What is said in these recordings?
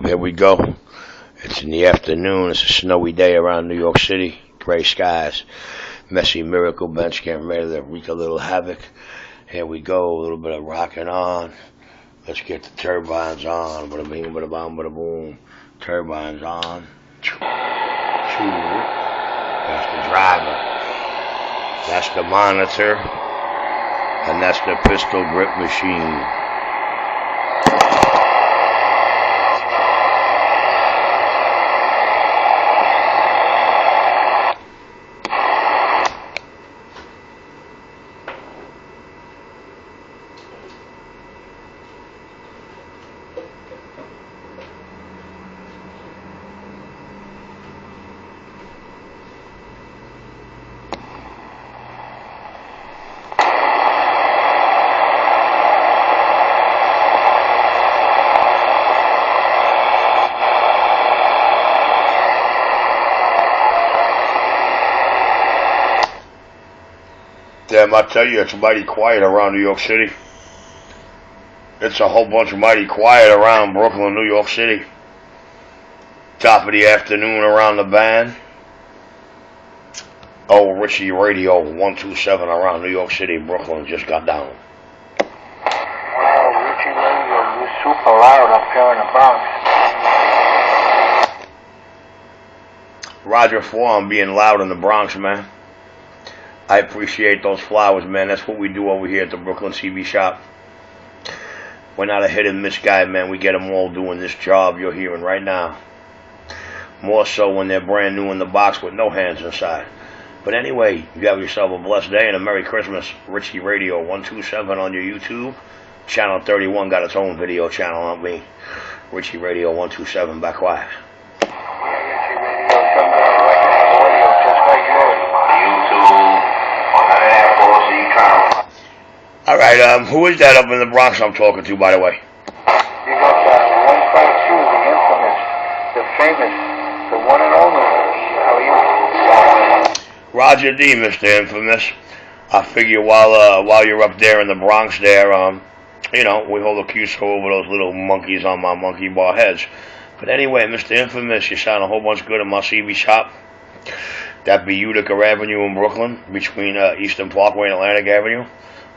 Here we go. It's in the afternoon. It's a snowy day around New York City. Gray skies. Messy Miracle Bench getting ready to wreak a little havoc. Here we go. A little bit of rocking on. Let's get the turbines on. Bada bing, bada bom, bada boom. Turbines on. That's the driver. That's the monitor. And that's the pistol grip machine. Damn, I tell you, it's mighty quiet around New York City. It's a whole bunch of mighty quiet around Brooklyn, New York City. Top of the afternoon around the band. Oh, Richie Radio 127 around New York City, Brooklyn just got down. Wow, Richie Radio, you're super loud up here in the Bronx. Roger 4, I'm being loud in the Bronx, man. I appreciate those flowers, man. That's what we do over here at the Brooklyn CB Shop. We're not a hit and miss guy, man. We get them all doing this job you're hearing right now. More so when they're brand new in the box with no hands inside. But anyway, you have yourself a blessed day and a Merry Christmas. Richie Radio 127 on your YouTube. Channel 31 got its own video channel on me. Richie Radio 127, back quiet. Alright, who is that up in the Bronx I'm talking to, by the way? You got 152, the infamous, the famous, the one and only. How are you? Roger D, Mr. Infamous. I figure while you're up there in the Bronx there, you know, we hold a Q-so over those little monkeys on my monkey bar heads. But anyway, Mr. Infamous, you sound a whole bunch good in my CB shop. That'd be Utica Avenue in Brooklyn, between Eastern Parkway and Atlantic Avenue.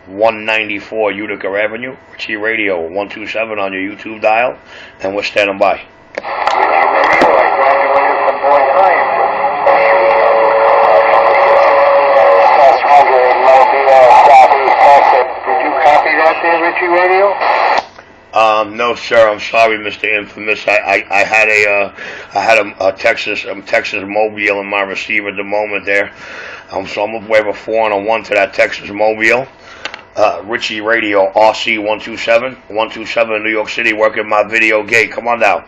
194 Utica Avenue, Richie Radio 127 on your YouTube dial, and we're standing by. Richie Radio, I graduated from Boyd High. Did you copy that there, Richie Radio? No, sir. I'm sorry, Mr. Infamous. I had a Texas Mobile in my receiver at the moment there. So I'm way over 4 and a 1 to that Texas Mobile. Richie Radio RC 127 in New York City, working my video gate. Come on down.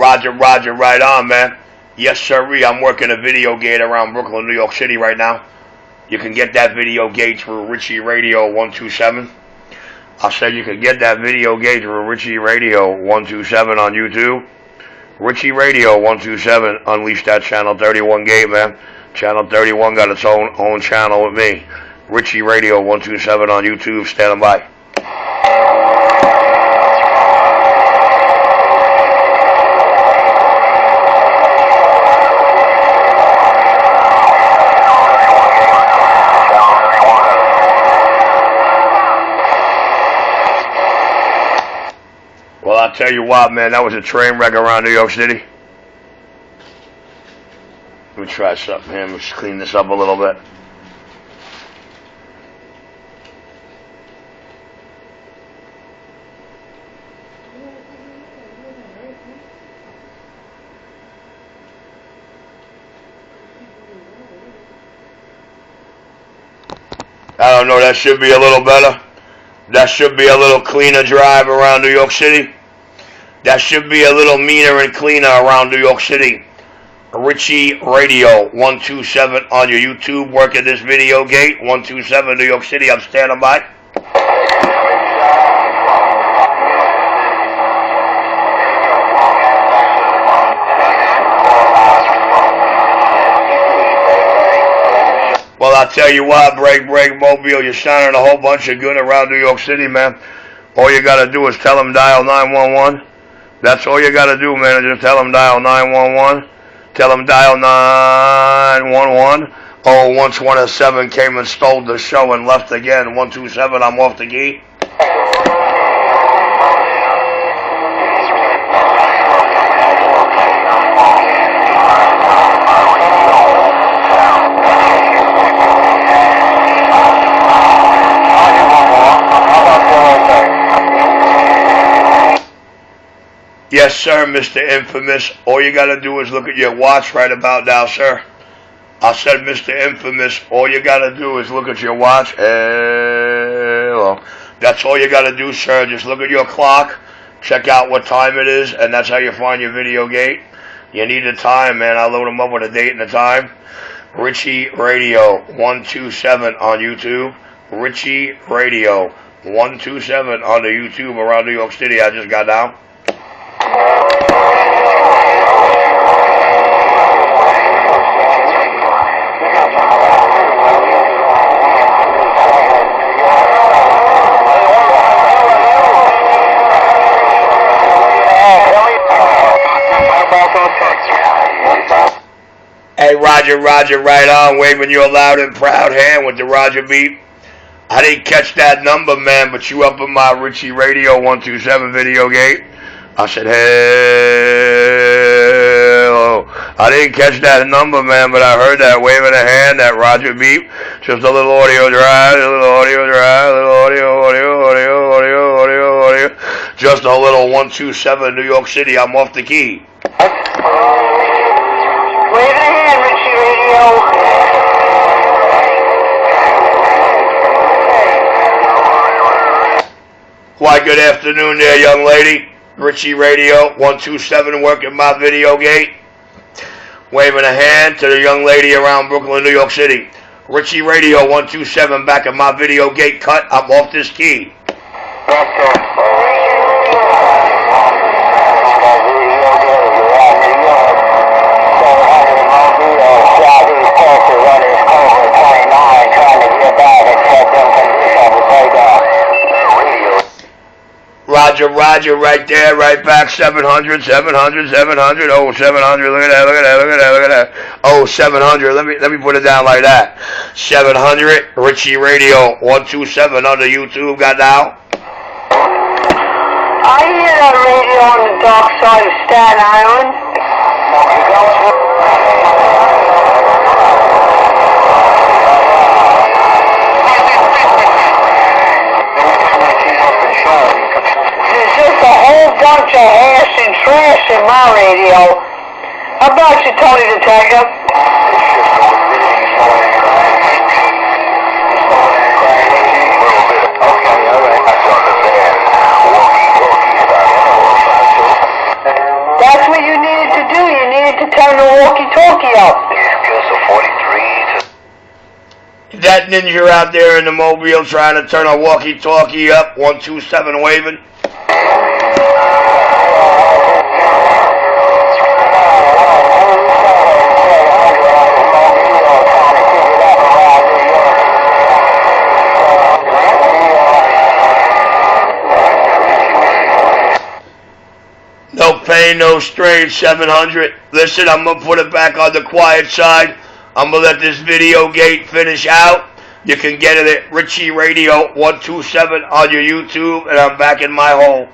Roger, right on, man. Yes, sirree. I'm working a video gate around Brooklyn, New York City right now. You can get that video gauge through Richie Radio 127. I said you can get that video gauge through Richie Radio 127 on YouTube. Richie Radio 127 unleashed that Channel 31 gate, man. Channel 31 got its own channel with me. Richie Radio 127 on YouTube, standing by. Well, I'll tell you what, man, that was a train wreck around New York City. Let me try something here. Let's clean this up a little bit. I don't know, that should be a little better. That should be a little cleaner drive around New York City. That should be a little meaner and cleaner around New York City. Richie Radio 127 on your YouTube, working this video gate. 127 New York City, I'm standing by. I'll tell you what, Break Mobile, you're sounding a whole bunch of good around New York City, man. All you gotta do is tell them dial 911. That's all you gotta do, man. Just tell them dial 911. Tell them dial 911. Oh, once 107 came and stole the show and left again. 127, I'm off the key. Yes, sir, Mr. Infamous. All you gotta do is look at your watch right about now, sir. I said, Mr. Infamous, all you gotta do is look at your watch. Hello. That's all you gotta do, sir. Just look at your clock, check out what time it is, and that's how you find your video gate. You need a time, man. I load them up with a date and a time. Richie Radio 127 on YouTube. Richie Radio 127 on the YouTube around New York City. I just got down. Hey, Roger, right on, waving your loud and proud hand with the Roger beep. I didn't catch that number, man, but you up in my Richie Radio 127 video gate. I said, hello. I didn't catch that number, man, but I heard that waving a hand, that Roger beep. Just a little audio drive, a little audio drive, a little audio. Just a little 127 New York City. I'm off the key. Waving a hand, Richie Radio. Why, good afternoon there, young lady. Richie Radio 127 working my video gate. Waving a hand to the young lady around Brooklyn, New York City. Richie Radio 127 back at my video gate cut. I'm off this key. Yes, sir. Roger, right there, right back, 700, 700, 700, oh, 700, look at that. Oh, 700, let me put it down like that. 700, Richie Radio 127 on the YouTube, got now? I hear that radio on the dark side of Staten Island. There's just a whole bunch of hash and trash in my radio. How about you, Tony Detective? That's what you needed to do. You needed to turn the walkie-talkie up. That ninja out there in the mobile trying to turn a walkie-talkie up, 127 waving. No pain, no strain, 700. Listen, I'm going to put it back on the quiet side. I'm going to let this video gate finish out. You can get it at Richie Radio 127 on your YouTube, and I'm back in my hole.